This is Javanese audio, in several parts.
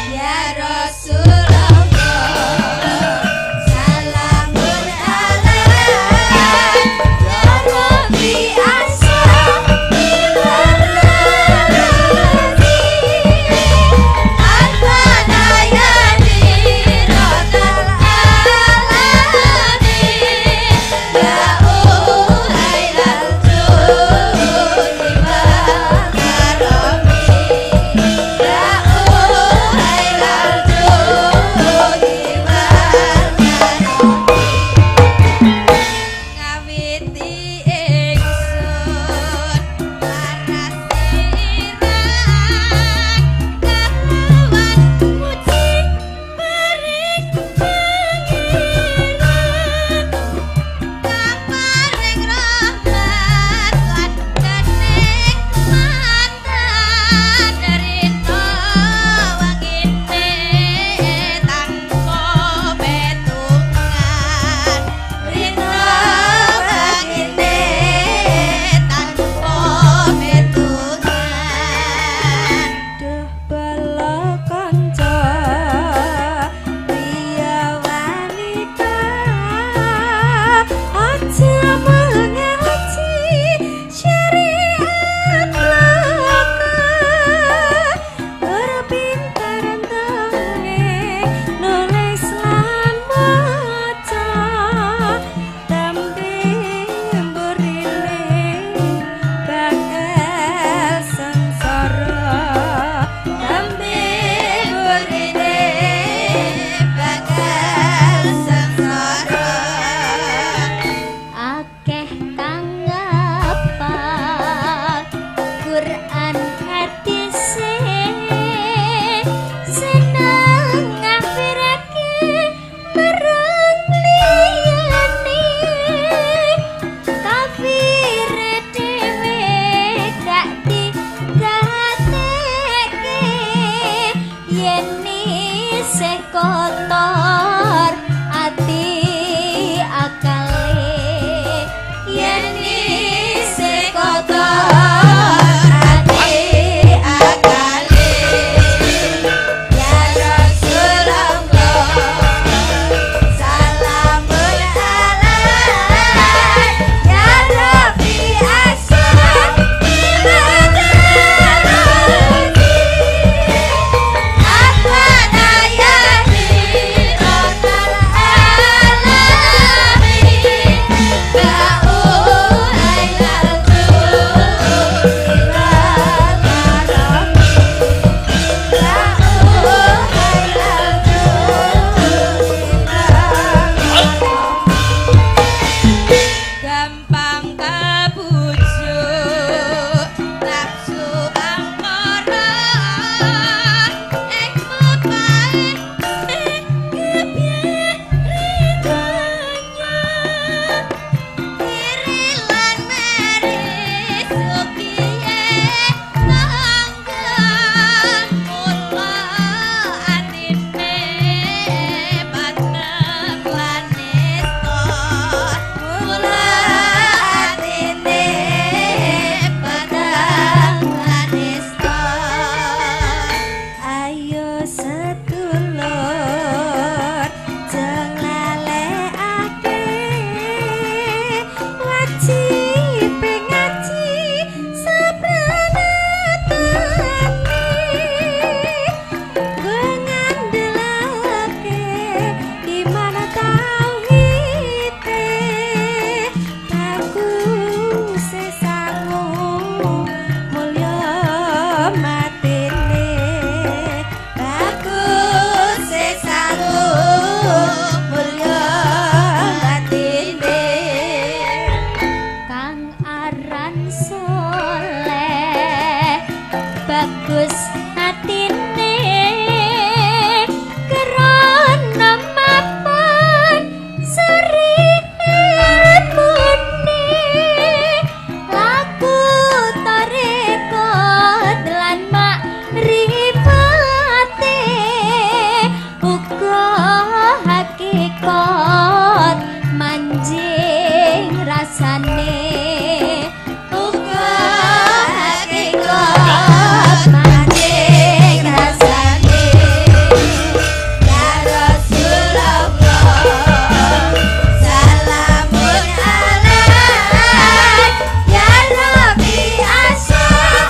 Ya Rasulullah, salamun kot manjing rasane uga hakikat manjing rasane ya Rasulullah salamun alaik ya Nabi asal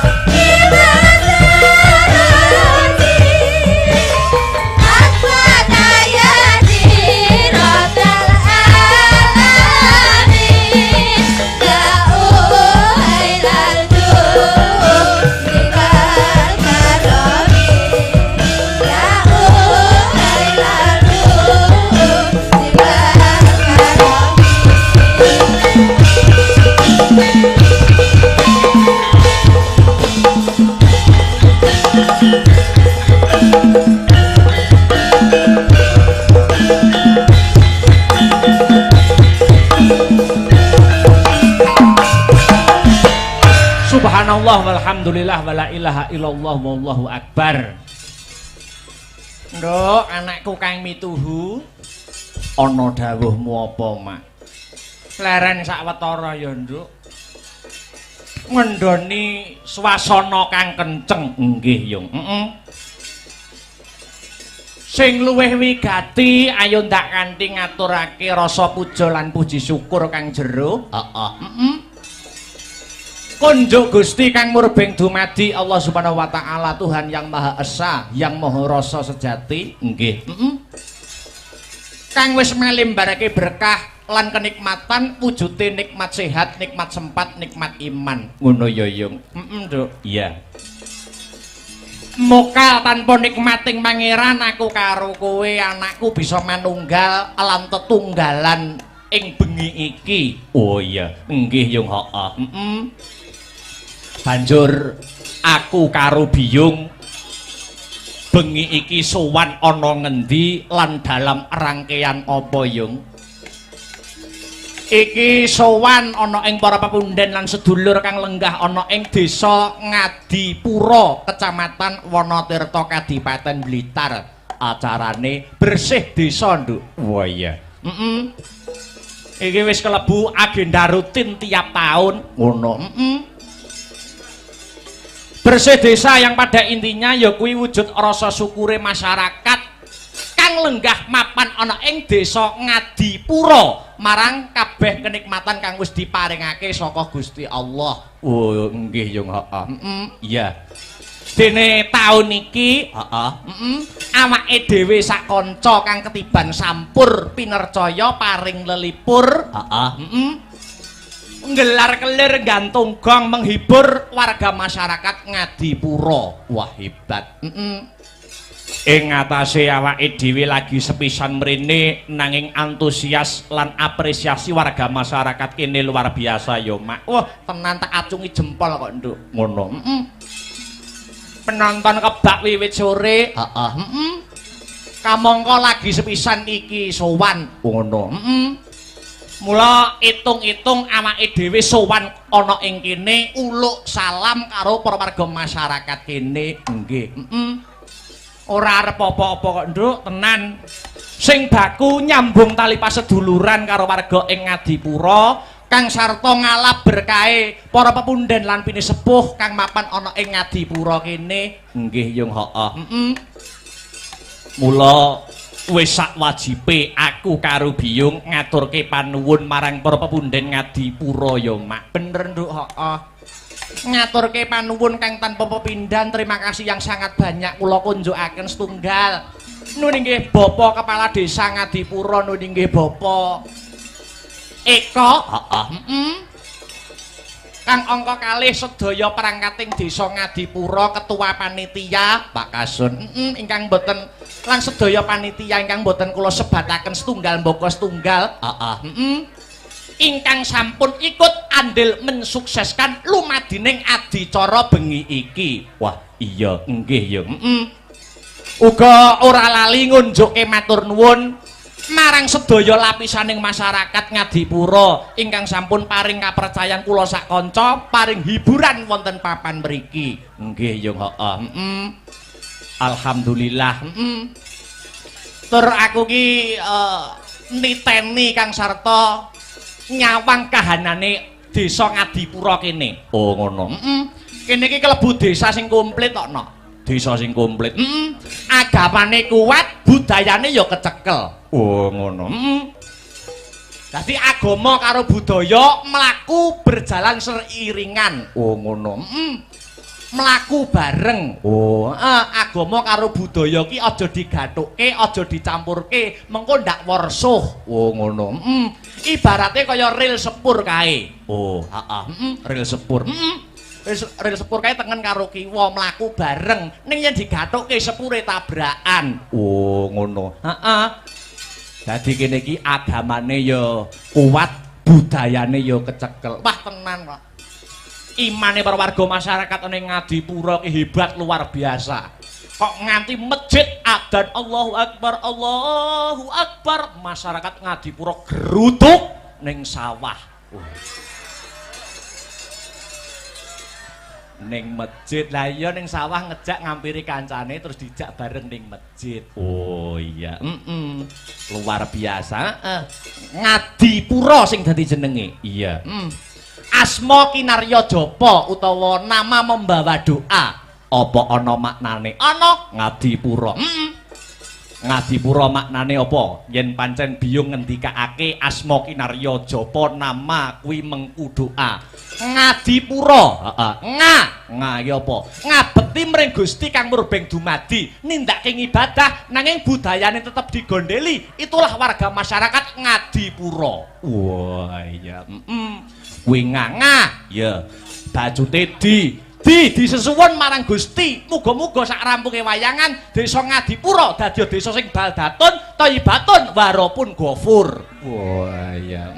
Subhanallah walhamdulillah wala ilaha illallah wallahu akbar. Nduk, anakku kang mituhu, ana dawuhmu apa, Mak? Leren sawetara ya, Nduk. Ngendhoni swasana kang kenceng, nggih, Yung. Sing luwih wigati ayo ndak kanthi ngaturake rasa puja lan puji syukur kang jero. Konjuk Gusti kang murbeng dumadi Allah Subhanahu wa taala, Tuhan yang Maha Esa, yang Maha Rasa sejati, nggih. Kang wis melimbarake berkah lan kenikmatan, wujude nikmat sehat, nikmat sempat, nikmat iman. Ngono ya, Yung. Nduk. Iya. Mokal tanpa nikmating pangeran aku karo kowe anakku bisa manunggal lan tetunggalan ing bengi iki. Oh iya, nggih Yung, heeh. Banjur aku karo Biyung bengi iki sowan ana ngendi lan dalam rangkaian apa, Yung? Iki sowan ana ing para pepunden lan sedulur kang lenggah ana ing desa Ngadipura, Kecamatan Wonotirta, Kadipaten Blitar. Acarane bersih desa, Nduk. Wah iya. Iki wis kelebu agenda rutin tiap tahun. Ngono. Bersih desa yang pada intinya ya kuwi wujud rasa syukure masyarakat kang lenggah mapan ana ing desa Ngadipura marang kabeh kenikmatan kang wis diparingake saka Gusti Allah. Oh nggih Yung, heeh. Iya. Dene taun iki, heeh. Awake dhewe sak kanca kang ketiban sampur pinercaya paring lelipur, heeh. Nggelar kelir gantung gong menghibur warga masyarakat Ngadipura. Wah hebat. Ing ngatasé awake dhewe lagi sepisan mrene nanging antusias lan apresiasi warga masyarakat kene luar biasa ya, Mak. Wah, tenan tak acungi jempol kok, Nduk. Ngono. Penonton kebak wiwit sore, heeh. Kamangka lagi sepisan iki sowan. Ngono. Mula itung-itung awake dhewe sowan ana ing kene uluk salam karo para warga masyarakat kene. Nggih. Ora arep apa-apa kok, Nduk, tenan. Sing baku nyambung tali paseduluran karo warga ing Ngadipura kang sarta ngalap berkahe para pepunden lan pinisepuh kang mapan ana ing Ngadipura kene. Nggih, Yung, heeh. Mula wis sak wajibe aku karo Biyung ngaturke panuwun marang para pepunden Ngadipura ya, Mak. Bener, Nduk, heeh. Ngaturke panuwun kang tanpa pepindhan, terima kasih yang sangat banyak kula kunjukaken setunggal. Nuni nggih Bapak Kepala Desa Ngadipura, nuni nggih Bapak Eko, heeh. Kang angka kalih sedaya perangkating Desa Ngadipura, Ketua Panitia Pak Kasun, ingkang boten lan sedaya panitia ingkang boten kula sebataken setunggal mbaka setunggal, ingkang sampun ikut andil mensukseskan lumadining adicara bengi iki. Wah, iya nggih ya. Uga ora lali ngunjuke matur nuwun marang sedaya lapisaning masyarakat Ngadipura ingkang sampun paring kapercayan kula sak kanca paring hiburan wonten papan mriki. Nggih ya, heeh. Alhamdulillah. Tur aku ki niteni kang sarta nyawang kahanane desa Ngadipura kene. Oh ngono. Kene iki kelebu desa sing komplit kok, Nok. Desa sing komplit. Agamane kuat, budayane ya kecekel. Oh ngono. Dadi agama karo budaya mlaku berjalan seiringan. Oh ngono. Mlaku bareng. Oh, agama karo budaya ki aja digathukke, aja dicampurke, mengko ndak warsuh. Oh ngono. Ibarate kaya ril sepur kae. Oh, ril sepur. Ril sepur kae tengen karo kiwa mlaku bareng. Ning yen digathukke sepure tabrakan. Oh ngono. Dadi kene iki agamane ya kuat, budayane ya kecekel. Wah tenan kok. Imane para warga masyarakat ning Ngadipura ki hebat luar biasa. Kok nganti masjid adzan Allahu Akbar, masyarakat Ngadipura gerutuk ning sawah. Ning masjid lah iya ning sawah ngejak ngampiri kancane terus dijak bareng ning masjid. Oh iya, luar biasa. Ngadipura sing dadi jenenge. Iya. Asma Kinarya Japa utawa nama membawa doa. Apa ana maknane? Ana Ngadipura. Ngadipura maknane apa? Yen pancen biyung ngendikake asma Kinarya Japa nama kuwi mengku doa. Ngadipura, nga iki apa? Ngabekti mring Gusti kang murbeng dumadi, nindakake ibadah nanging budayane tetep digondeli. Itulah warga masyarakat Ngadipura. Wah iya, kuwi nganga, ya. Bajute disesuwun marang Gusti. Muga-muga sak rampunge wayangan desa Ngadipura dadi desa sing baldatun, thayyibatun, warapun ghafur. Wah iya,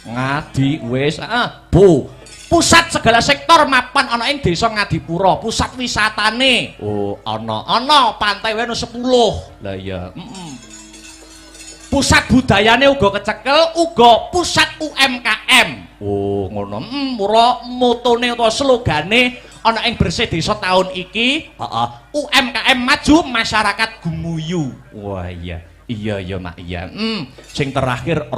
Ngadi wis Bu. Pusat segala sektor mapan ana ing desa Ngadipura, pusat wisatane. Oh, ana pantai wae 10. Lah iya, Pusat budayane uga kecekel, uga pusat UMKM. Oh, ngono. Mula motone utawa slogane ana ing Bersih Desa tahun iki, UMKM maju, masyarakat gumuyu. Wah iya. Iya Mak, iya. Sing terakhir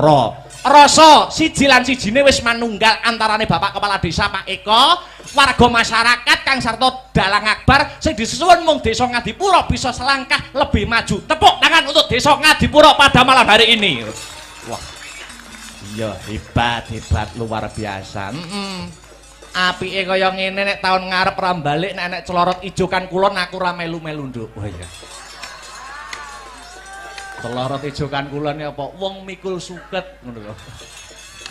rasa siji lan sijine wis manunggal antarane Bapak Kepala Desa Pak Eko, warga masyarakat kang sarta dalang akbar sing disuwun mung Desa Ngadipura bisa selangkah lebih maju. Tepuk tangan untuk Desa Ngadipura pada malam hari ini. Wah. Iya, hebat luar biasa. Apike kaya ngene nek taun ngarep ra balik nek celorot ijo kan kulon aku ra melu-melu nduk. Wah iya. Celorot ijokan kulon apa wong mikul suket ngono lho.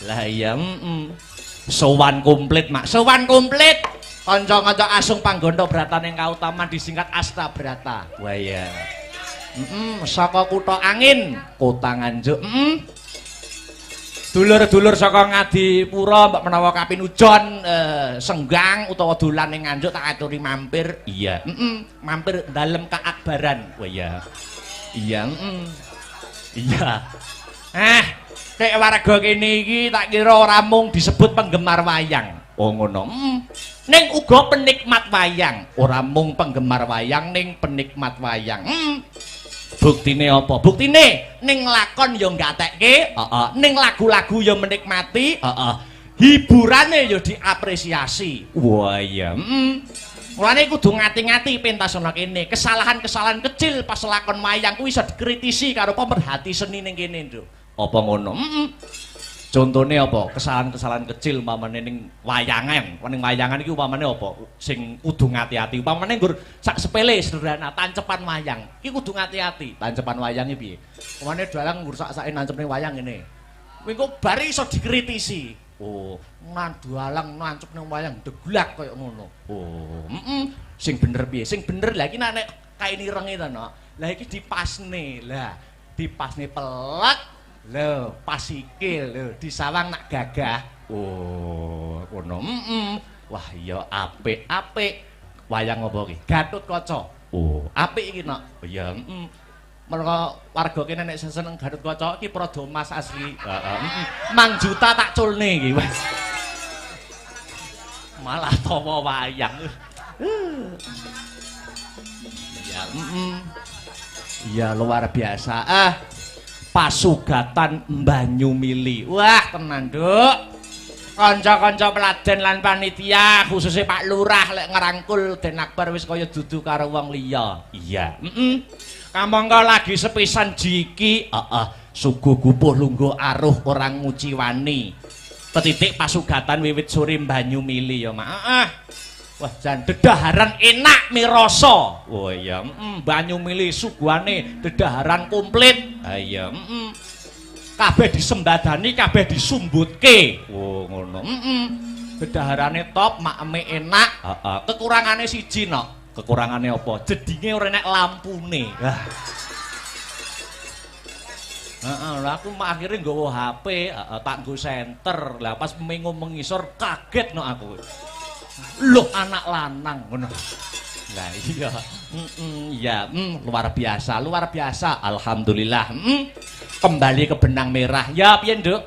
Lah iya, sowan komplit Mak, sowan komplit. Kanca-kanca asung panggondo bratan ing kautaman disingkat Astabrata. Wah iya. Saka kutha angin, kota Nganjuk. Dulur-dulur saka Ngadipura mbak menawa kapinujon senggang utawa dolan ning Nganjuk tak aturi mampir. Iya, mampir dalem keakbaran. Wah iya. Iya, iya. Nek warga kene iki tak kira ora mung disebut penggemar wayang. Oh ngono. Ning uga penikmat wayang. Ora mung penggemar wayang ning penikmat wayang. Buktine apa? Buktine ning lakon ya nggatekke, ning lagu-lagu ya menikmati, hiburane ya diapresiasi. Wah iya. Mulane kudu ngati-ngati pentas ana kene. Kesalahan-kesalahan kecil pas lakon wayang kuwi iso dikritisi karo pemerhati seni ning kene, Nduk. Apa ngono? Contone apa? Kesalahan-kesalahan kecil umpamane ning wayangan. Ning wayangan iki umpamane apa? Sing kudu ngati-ati. Umpamane nggur sak sepele sederhana tancepan wayang. Iki kudu ngati-ati. Tancepan wayange piye? Umpamane dalang nggur sak-sake nancepne wayang ngene. Kuwi kok bar iso dikritisi. Oh, nandualang nancep nang wayang deglak kaya ngono. Oh, sing bener piye? Sing bener lha iki nek kae irenge to, Nok. Lah iki dipasne. Lah, dipasne pelek. Lho, pas sikil lho, disawang nak gagah. Oh, ngono. Wah, iya apik-apik. Wayang apa iki? Gatotkaca. Oh, apik iki, Nok. Iya, mereka warga kene nek seneng Gatotkaca iki prada emas asli. Mang juta tak culne iki. Malah tawa wayang. Ya, iya luar biasa. Pasugatan Banyumili. Wah, tenan, Nduk. Kanca-kanca peladen lan panitia khususnya Pak Lurah lek ngerangkul Den Akbar wis kaya dudu karo wong liya. Iya, kamangka lagi sepisan jiki, suguh gupuh lungguh aruh orang nguci wani. Petitik pasugatan wiwit sore Banyumili ya, Mak. Wah, jan dedaharan enak mirasa. Oh iya, Banyumili suguhane dedaharan komplit. Ha iya, kabeh disembadani, kabeh disumbutke. Oh ngono. Bedaharane top, makeme enak. Kekurangane siji nok. Kekurangane apa? Jedinge ora enek lampune. Lah aku akhirnya nggawa HP, tak nggo senter. Lah pas mengo mengisor kaget nok aku. Loh anak lanang ngono. Lah iya. Ya, luar biasa, luar biasa. Alhamdulillah. Kembali ke benang merah. Ya piye, Nduk?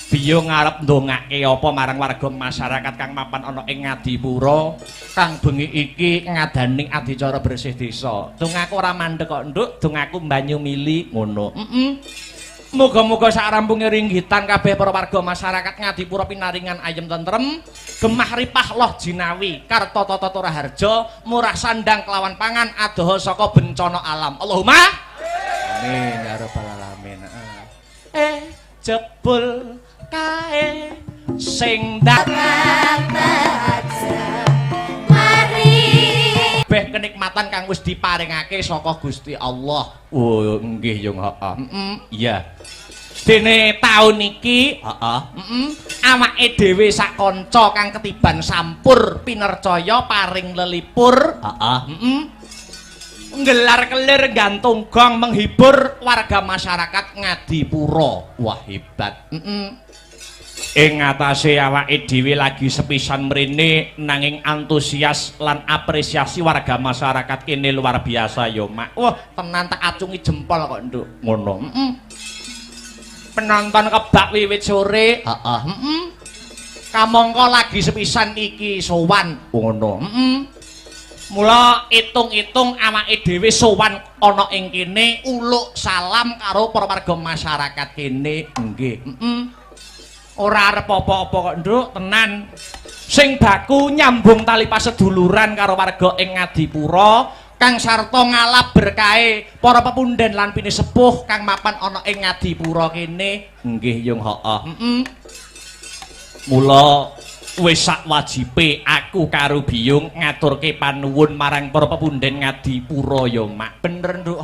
Biyo ngarep ndongake apa marang warga masyarakat kang mapan ana ing Ngadipura kang bengi iki ngadani adicara bersih desa. Dongaku ora mandeg kok, Nduk. Dongaku Banyumili ngono. Muga-muga sak rampunge ringgitan kabeh para warga masyarakat Ngadipura pinaringan ayem tentrem, gemah ripah loh jinawi, karta tata raharja, murah sandang kelawan pangan adoh saka bencana alam. Allahumma amin ya rabbal alamin. Jebul kae sing mari beh kenikmatan kang wis diparingake saka Gusti Allah. Oh nggih yo iya. Dene taun iki awake dhewe sak kanca kang ketiban sampur pinercaya paring lelipur nggelar kelir gantung gong menghibur warga masyarakat Ngadipura. Wah hebat. Ing ngatasé awake dhewe lagi sepisan mrene nanging antusias lan apresiasi warga masyarakat kene luar biasa yo, Mak. Wah, tenan tak acungi jempol kok, Nduk. Ngono. Penonton kebak wiwit sore. Kamangka lagi sepisan iki sowan. Ngono. Mula itung-itung awake dhewe sowan ana ing kene uluk salam karo para warga masyarakat kene. Nggih. Ora arep apa-apa kok, Nduk, tenan. Sing baku nyambung tali paseduluran karo warga ing Ngadipura kang sarta ngalap berkahe para pepundhen lan pinisepuh kang mapan ana ing Ngadipura kene. Nggih, yung Mula wis sak wajibe aku karo Biyung ngaturke panuwun marang para pepundhen Ngadipura ya, Mak. Bener, Nduk,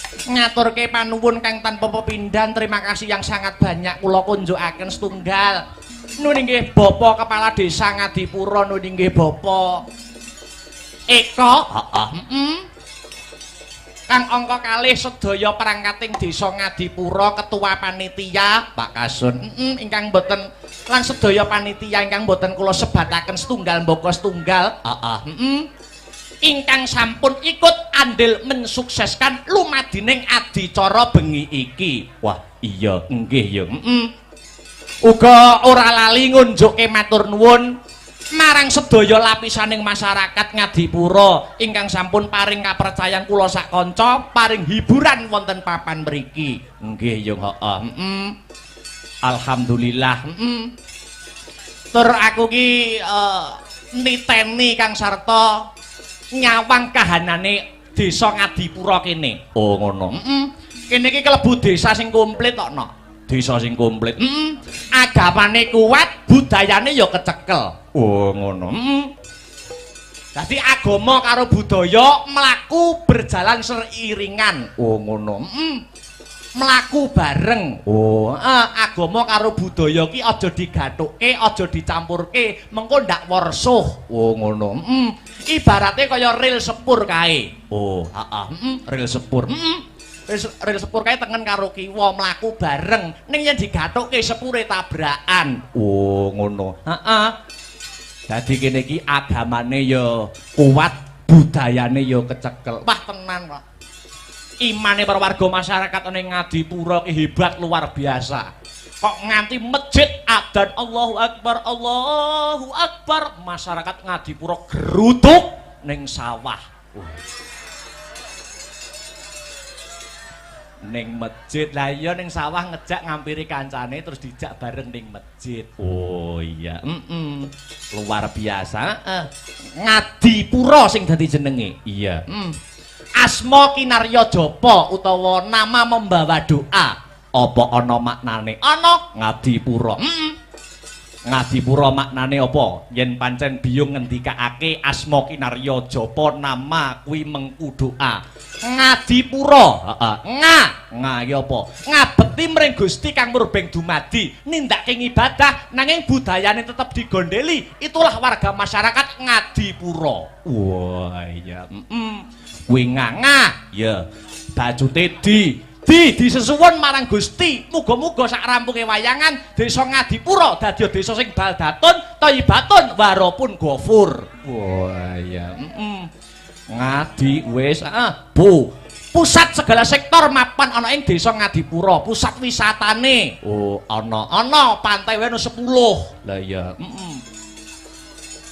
ngaturke panuwun kang tanpa pepindhan. Terima kasih yang sangat banyak kula kunjukaken setunggal. Nun inggih Bapak Kepala Desa Ngadipura, nun inggih Bapak Eko. Kang angka kalih sedaya perangkating Desa Ngadipura, Ketua Panitia Pak Kasun ingkang boten lan sedaya panitia ingkang boten kula sebataken setunggal mbaka setunggal ingkang sampun ikut andil mensukseskan lumadining adicara bengi iki. Wah iya nggih ya. Uga ora lali ngunjukke matur nuwun marang sedaya lapisaning masyarakat Ngadipura ingkang sampun paring kapercayan kula sak kanca paring hiburan wonten papan mriki. Nggih ya alhamdulillah. Tur aku ki niteni kang sarta nyawang kahanane Desa Ngadipura kene. Oh ngono. Kene iki kelebu desa sing komplit kok, Nok. Desa sing komplit. Agamane kuat, budayane ya kecekel. Oh ngono. Dadi agama karo budaya mlaku berjalan seiringan. Oh ngono. Mlaku bareng. Oh, agama karo budaya ki aja digathuke, aja dicampurke, mengko ndak warsuh. Oh ngono. Ibarate kaya ril sepur kae. Oh, ril sepur. Ril sepur kae tengen karo kiwa mlaku bareng. Ning yen digathuke sepure tabrakan. Oh, ngono. Dadi kene iki agamane ya kuat, budayane ya kecekel. Wah, tenan kok. Imane para warga masyarakat ning Ngadipura ki hebat luar biasa. Kok nganti masjid adzan Allahu Akbar, masyarakat Ngadipura geruduk ning sawah. Ning masjid. Lah iya ning sawah ngejak ngampiri kancane terus dijak bareng ning masjid. Oh iya. Luar biasa. Ngadipura sing dadi jenenge. Iya. Asma Kinarya Japa utawa nama membawa doa. Apa ana maknane? Ana Ngadipura. Ngadipura maknane apa? Yen pancen biyung ngendikake asma Kinarya Japa nama kuwi mengku doa. Ngadipura, nga ya apa? Ngabekti mring Gusti kang murbeng dumadi, nindakake ibadah nanging budayane tetep digondeli. Itulah warga masyarakat Ngadipura. Wah iya. Kuwi nga ya. Bajute disesuwun marang Gusti. Muga-muga sak rampunge wayangan desa Ngadipura dadi desa sing baldatun, thayyibatun, warapun ghafur. Wah iya. Ngadi wis Bu. Pusat segala sektor mapan ana ing desa Ngadipura, pusat wisatane. Oh, ana pantai wae 10. Lah iya.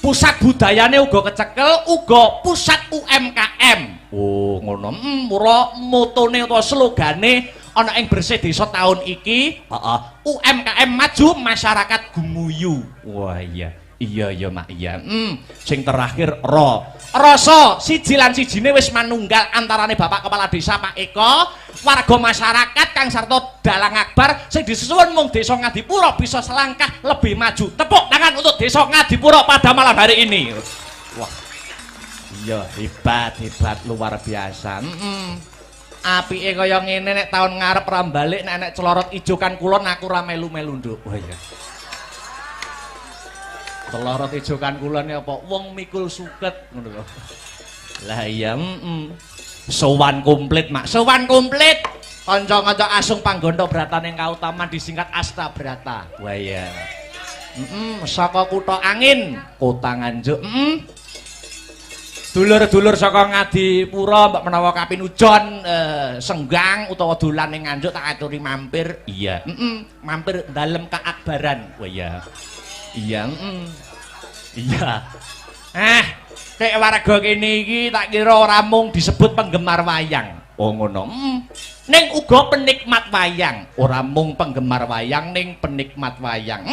Pusat budayane uga kecekel, uga pusat UMKM. Oh, ngono. Mula motone utawa slogane ana ing Bersih Desa tahun iki, UMKM maju, masyarakat gumuyu. Wah iya. Iya ya Mak iya. Sing terakhir rasa siji lan sijine wis manunggal antarane Bapak Kepala Desa Pak Eko, warga masyarakat kang sarta dalang akbar sing disusun mung Desa Ngadipura bisa selangkah lebih maju. Tepuk tangan untuk Desa Ngadipura pada malam hari ini. Wah. Iya hebat luar biasa. Apike kaya ngene nek taun ngarep ra balik nek celorot ijo kan kulon aku ra melu-melu nduk. Wah iya. Celorot ijo kan kulon apa wong mikul suket ngono lho. Lah iya sowan komplit Mak, sowan komplit. Kanca-kanca asung panggondo brataning kautaman disingkat Astabrata. Wah iya. Saka kutha angin, kota Nganjuk. Dulur-dulur saka Ngadipura mbak menawa kapinujon senggang utawa dolan ning Nganjuk tak aturi mampir. Iya. Mampir dalem keakbaran. Wah iya. Iya, iya. Kayak warga kene iki tak kira ora mung disebut penggemar wayang. Oh ngono. Ning uga penikmat wayang. Ora mung penggemar wayang ning penikmat wayang.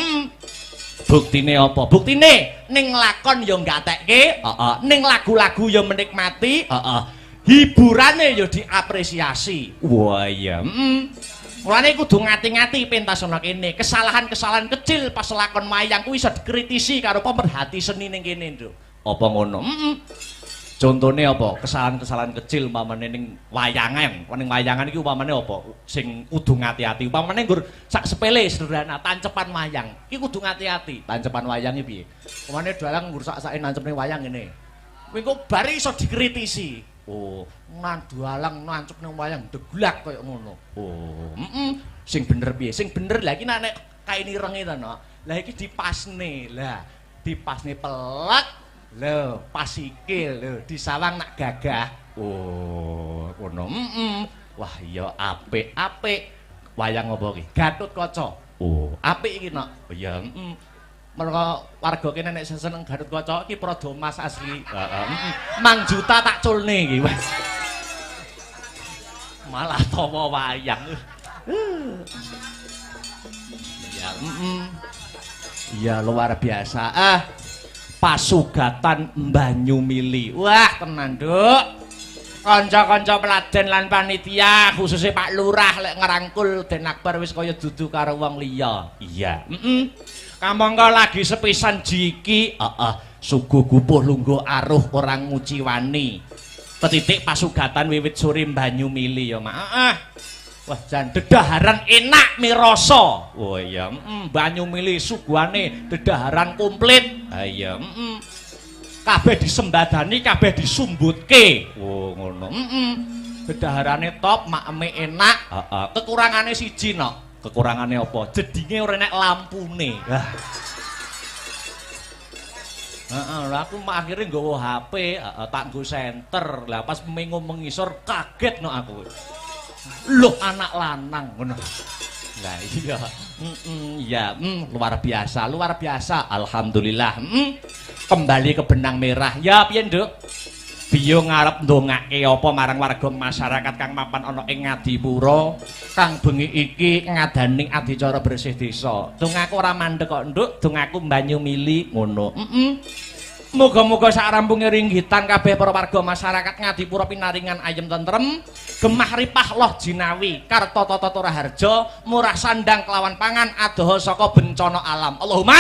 Buktine apa? Buktine ning lakon ya nggatekke, ning lagu-lagu ya menikmati, hiburane ya diapresiasi. Wah iya. Mulane kudu ngati-ngati pentas ana kene. Kesalahan-kesalahan kecil pas lakon wayang kuwi iso dikritisi karo pemerhati seni ning kene, Nduk. Apa ngono? Contone apa? Kesalahan-kesalahan kecil umpamane ning wayangan. Ning wayangan iki umpamane apa? Sing kudu ngati-ati. Umpamane nggur sak sepele sederhana tancepan wayang. Iki kudu ngati-ati. Tancepan wayang iki piye? Umpamane dalang nggur sak-sake nancepne wayang ngene. Kuwi kok bari iso dikritisi. Oh, nandualang nancep nang wayang deglak kaya ngono. Oh, sing bener piye? Sing bener lha iki nek kain irenge to, Nok. Lah iki dipasne. Lah, dipasne pelek. Lho, pas sikil lho, disawang nak gagah. Oh, ngono. Wah, iya apik-apik. Wayang apa iki? Gatotkaca. Oh, apik iki, Nok. Oh iya, mereka warga kene nek seneng Gatotkaca iki prada emas asli. Mang juta tak culne iki. Malah tawa wayang. Ya, iya luar biasa. Pasugatan Banyumili. Wah, tenan, Nduk. Kanca-kanca peladen lan panitia khususnya Pak Lurah lek ngerangkul Den Akbar wis kaya dudu karo wong liya. Iya. Kamangka lagi sepisan jiki, suguh gupuh lungguh aruh orang nguci wani. Petitik pasugatan wiwit sore Banyumili ya, Mak. Wah, jan dedaharan enak mirasa. Oh iya, Banyumili suguhane dedaharan komplit. Ha iya, kabeh disembadani, kabeh disumbutke. Oh ngono. Dedaharane top, makeme enak. Kekurangane siji, Nok. Kekurangane apa? Jedinge ora enek lampune. Aku akhirnya nggawa HP, tak nggo senter. Lah pas mengo mengisor kaget no aku. Loh anak lanang ngono. Lah iya. Iya, luar biasa, luar biasa. Alhamdulillah. Kembali ke benang merah. Ya piye, Nduk? Biyo ngarep ndongake apa marang warga masyarakat kang mapan ana ing Ngadipura kang bengi iki ngadani adicara bersih desa. Dongaku ora mandhek kok, Nduk, dongaku banyu mili ngono. Muga-muga sakrampunge ringgitan kabeh para warga masyarakat Ngadipura pinaringan ayem tentrem, gemah ripah loh jinawi, karta tata raharja, murah sandang kelawan pangan adoh saka bencana alam. Allahumma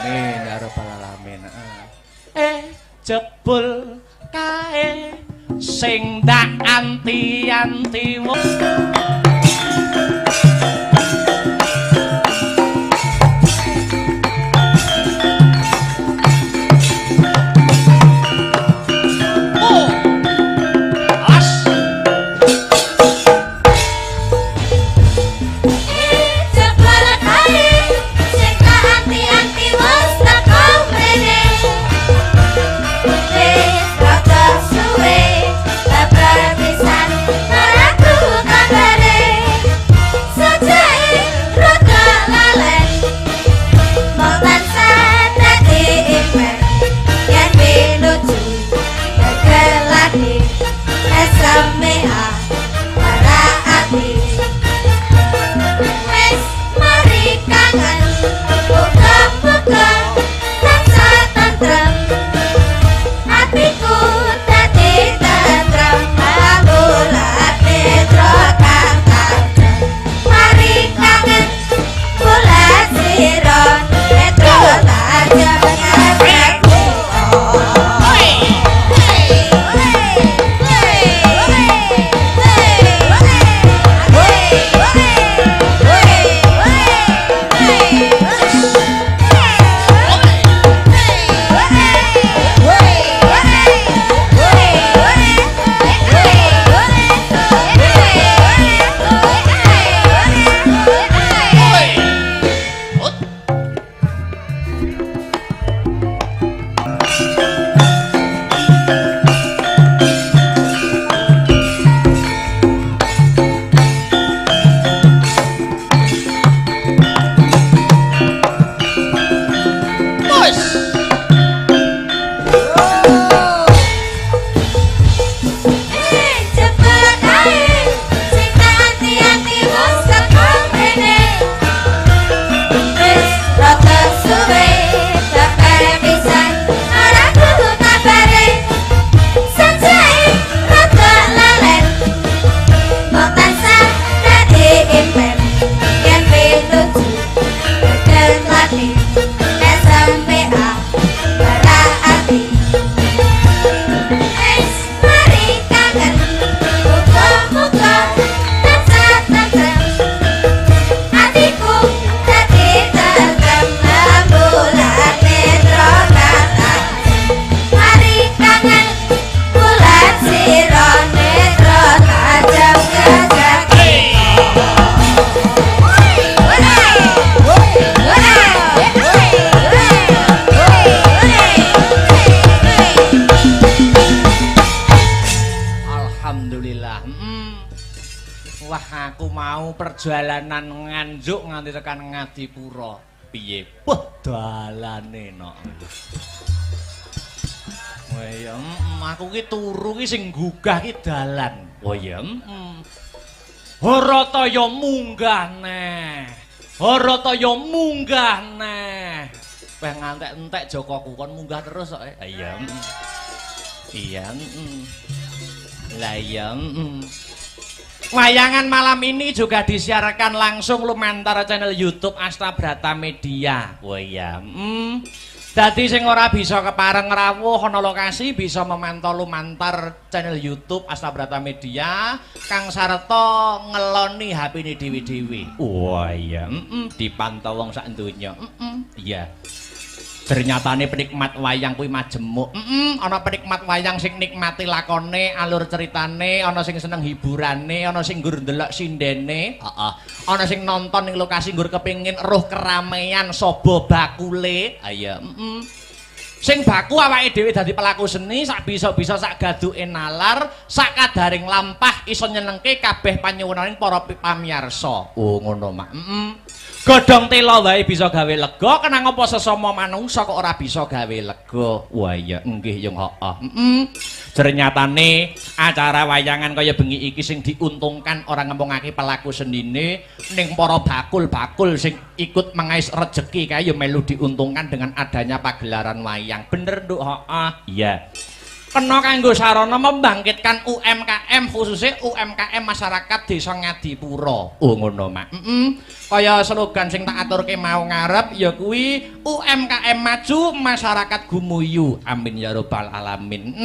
amin ya rabbal alamin. Jebul kae sing ndak anti-anti perjalanan nganjuk nganti tekan Ngadipura. Piye? Wah, dalane nok. Wah ya, aku ki turu ki sing gugah ki dalan. Oh ya. Harataya munggah neh. Harataya munggah neh. Weh ngantek-entek Jokoku kon munggah terus kok. Iya. Iya. Lah iya. Wayangan malam ini juga disiarkan langsung lumantar channel YouTube Astabrata Media. Wah iya. Dadi sing ora bisa kepareng rawuh ana lokasi bisa memantau lumantar channel YouTube Astabrata Media kang sarta ngeloni HP-ne dhewe-dhewe. Wah iya. Dipantau wong sak donya. Iya. Ternyatane penikmat wayang kuwi majemuk. Ana penikmat wayang sing nikmati lakone, alur ceritane, ana sing seneng hiburane, ana sing nggur ndelok sindene, ana sing nonton ning lokasi nggur kepengin roh keramaian sobo bakule. Ayo, sing baku awake dhewe dadi pelaku seni, sak bisa-bisa sak gaduke nalar, sak kadaring lampah iso nyenengke kabeh panyuwunaning para pamirsa. Oh ngono mak. Godhong tela wae bisa gawe lega, kenang apa sesama manungsa kok ora bisa gawe lega. Wah iya nggih yung heeh. Ternyatane acara wayangan kaya bengi iki sing diuntungkan ora ngempungake pelaku senine ning para bakul-bakul sing ikut mengais rejeki kae ya melu diuntungkan dengan adanya pagelaran wayang. Bener Nduk, heeh. Iya. Kena kanggo sarana membangkitkan UMKM khususnya UMKM masyarakat Desa Ngadipura. Oh ngono mak. Kaya slogan sing tak aturke mau ngarep ya kuwi UMKM maju masyarakat gumuyu. Amin ya rabbal alamin.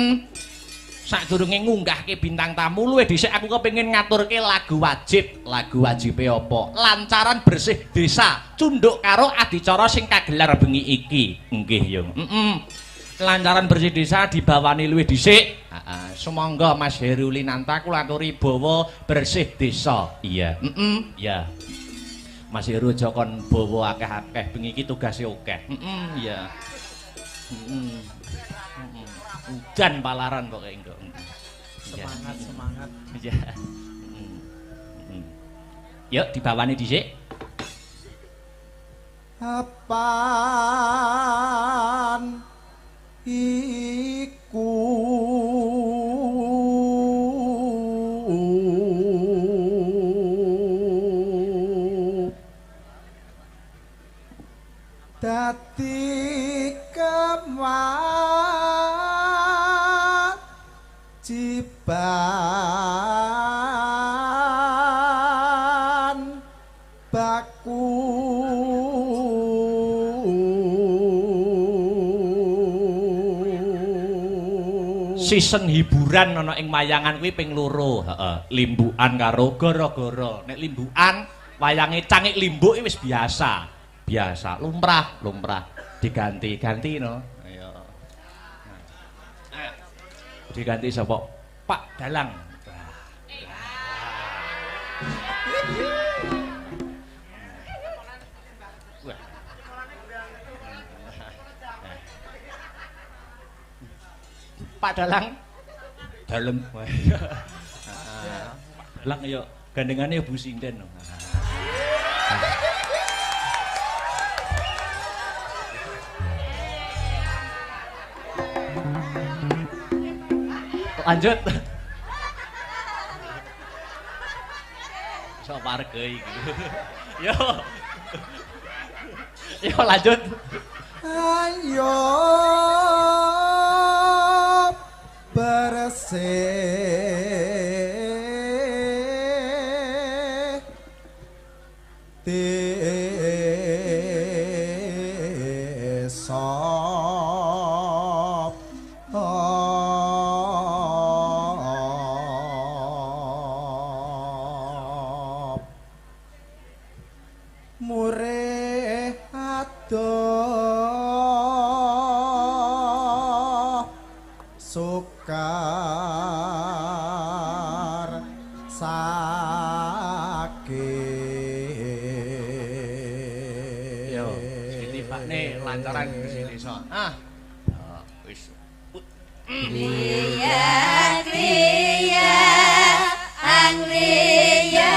Sadurunge ngunggahke bintang tamu luwih dhisik aku kepengin ngaturke lagu wajib. Lagu wajibe apa? Lancaran bersih desa cunduk karo adicara sing kagelar bengi iki. Nggih yo. Lancaran bersih desa dibawani luwih dhisik. Sumangga Mas Herulinanta kula aturi bawa bersih desa. Iya. Iya. Mas Heru aja kon bawa akeh-akeh bengi iki tugase akeh. Iya. Udan palaran pokoke engko. Semangat. Iya. Yuk dibawani dhisik. Apaan iku dadi kewajiban baku season hiburan ana ing wayangan kuwi ping 2, heeh. Limbukan karo gara-gara. Nek limbukan wayange cangik limbuk wis biasa. Biasa, lumrah diganti-ganti no. Ayo. Diganti sapa? Pak Dalang. Pak Dalang dalem Pak Dalang yo gandengane Bu Sinden. Lanjut. Sok warga iki. Yo. Yo lanjut. Ayo bersih desa murih adoh sukar sakit. Yo, ditibakne lancaran bersih desa. Wis. Kriya kriya angliya